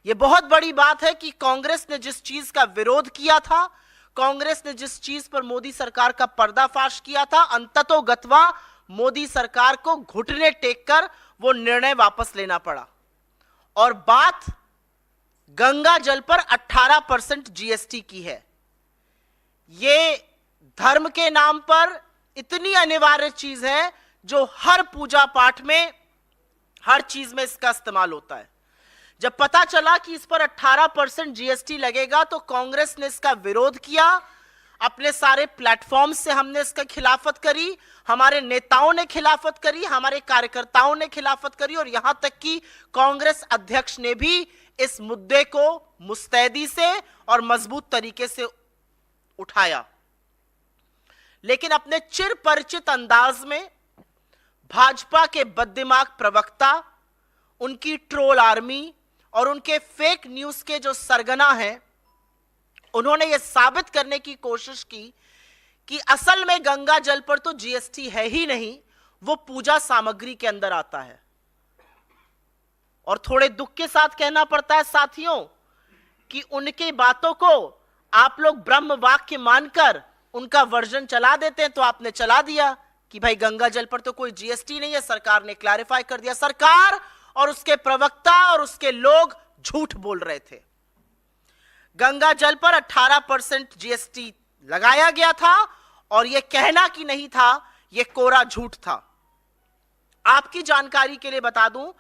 यह बहुत बड़ी बात है कि कांग्रेस ने जिस चीज का विरोध किया था, कांग्रेस ने जिस चीज पर मोदी सरकार का पर्दाफाश किया था, अंततोगत्वा मोदी सरकार को घुटने टेककर वो निर्णय वापस लेना पड़ा। और बात गंगा जल पर 18% जीएसटी की है। ये धर्म के नाम पर इतनी अनिवार्य चीज है जो हर पूजा पाठ में, हर चीज में इसका इस्तेमाल होता है। जब पता चला कि इस पर 18% जीएसटी लगेगा तो कांग्रेस ने इसका विरोध किया। अपने सारे प्लेटफॉर्म से हमने इसका खिलाफत करी, हमारे नेताओं ने खिलाफत करी, हमारे कार्यकर्ताओं ने खिलाफत करी और यहां तक कि कांग्रेस अध्यक्ष ने भी इस मुद्दे को मुस्तैदी से और मजबूत तरीके से उठाया। लेकिन अपने चिर परिचित अंदाज में भाजपा के बददिमाग प्रवक्ता, उनकी ट्रोल आर्मी और उनके फेक न्यूज के जो सरगना हैं, उन्होंने यह साबित करने की कोशिश की कि असल में गंगा जल पर तो जीएसटी है ही नहीं, वो पूजा सामग्री के अंदर आता है। और थोड़े दुख के साथ कहना पड़ता है साथियों कि उनकी बातों को आप लोग ब्रह्म वाक्य मानकर उनका वर्जन चला देते हैं। तो आपने चला दिया कि भाई गंगा जल पर तो कोई जीएसटी नहीं है, सरकार ने क्लैरिफाई कर दिया। सरकार और उसके प्रवक्ता और उसके लोग झूठ बोल रहे थे। गंगा जल पर 18% जीएसटी लगाया गया था और यह कहना कि नहीं था, यह कोरा झूठ था। आपकी जानकारी के लिए बता दूं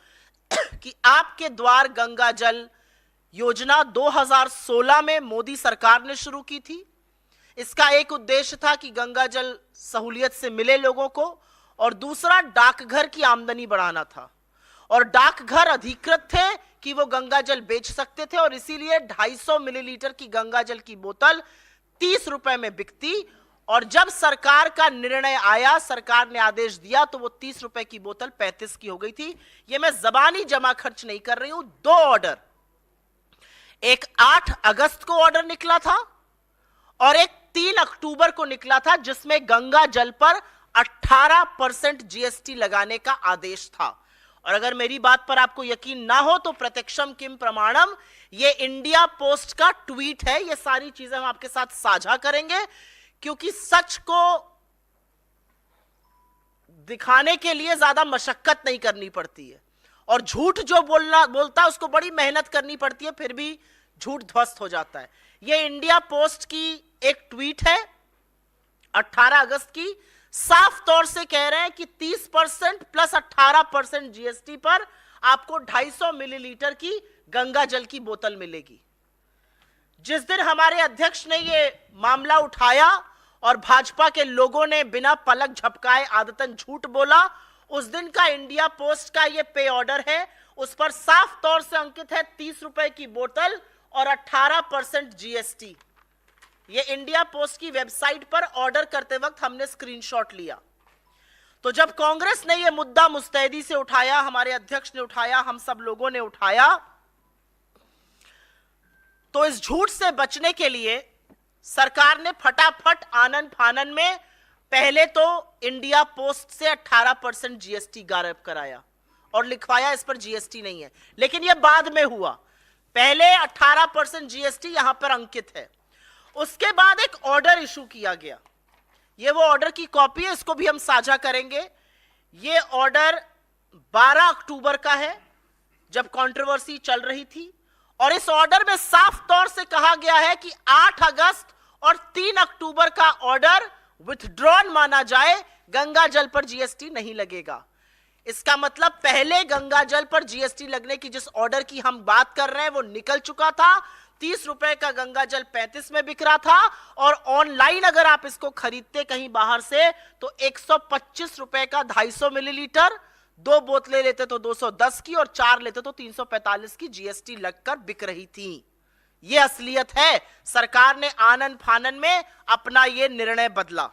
कि आपके द्वार गंगा जल योजना 2016 में मोदी सरकार ने शुरू की थी। इसका एक उद्देश्य था कि गंगा जल सहूलियत से मिले लोगों को, और दूसरा डाकघर की आमदनी बढ़ाना था। और डाकघर अधिकृत थे कि वो गंगा जल बेच सकते थे और इसीलिए 250 मिलीलीटर की गंगा जल की बोतल 30 रुपए में बिकती। और जब सरकार का निर्णय आया, सरकार ने आदेश दिया, तो वो 30 रुपए की बोतल 35 की हो गई थी। ये मैं जबानी जमा खर्च नहीं कर रही हूं। 2 ऑर्डर, एक 8 अगस्त को ऑर्डर निकला था और एक 3 अक्टूबर को निकला था, जिसमें गंगा जल पर 18% जीएसटी लगाने का आदेश था। और अगर मेरी बात पर आपको यकीन ना हो तो प्रत्यक्षम किम प्रमाणम, ये इंडिया पोस्ट का ट्वीट है। ये सारी चीजें हम आपके साथ साझा करेंगे क्योंकि सच को दिखाने के लिए ज्यादा मशक्कत नहीं करनी पड़ती है और झूठ जो बोलता है उसको बड़ी मेहनत करनी पड़ती है, फिर भी झूठ ध्वस्त हो जाता है। ये इंडिया पोस्ट की एक ट्वीट है 18 अगस्त की। साफ तौर से कह रहे हैं कि 30% प्लस 18% जीएसटी पर आपको 250 मिलीलीटर की गंगा जल की बोतल मिलेगी। जिस दिन हमारे अध्यक्ष ने यह मामला उठाया और भाजपा के लोगों ने बिना पलक झपकाए आदतन झूठ बोला, उस दिन का इंडिया पोस्ट का यह पे ऑर्डर है। उस पर साफ तौर से अंकित है 30 रुपए की बोतल और 18% जीएसटी। ये इंडिया पोस्ट की वेबसाइट पर ऑर्डर करते वक्त हमने स्क्रीनशॉट लिया। तो जब कांग्रेस ने यह मुद्दा मुस्तैदी से उठाया, हमारे अध्यक्ष ने उठाया, हम सब लोगों ने उठाया, तो इस झूठ से बचने के लिए सरकार ने फटाफट आनन फानन में पहले तो इंडिया पोस्ट से 18% जीएसटी गायब कराया और लिखवाया इस पर जीएसटी नहीं है। लेकिन यह बाद में हुआ, पहले 18% जीएसटी यहां पर अंकित है। उसके बाद एक ऑर्डर इशू किया गया। यह वो ऑर्डर की कॉपी है, इसको भी हम साझा करेंगे। यह ऑर्डर 12 अक्टूबर का है, जब कंट्रोवर्सी चल रही थी। और इस ऑर्डर में साफ तौर से कहा गया है कि 8 अगस्त और 3 अक्टूबर का ऑर्डर विथड्रॉन माना जाए, गंगा जल पर जीएसटी नहीं लगेगा। इसका मतलब पहले गंगा जल पर जीएसटी लगने की जिस ऑर्डर की हम बात कर रहे हैं वो निकल चुका था। 30 रुपए का गंगा जल 35 में बिक रहा था और ऑनलाइन अगर आप इसको खरीदते कहीं बाहर से तो 125 रुपए का 250 मिलीलीटर, 2 बोतलें लेते तो 210 की और 4 लेते तो 345 की जीएसटी लगकर बिक रही थी। यह असलियत है। सरकार ने आनन फानन में अपना यह निर्णय बदला।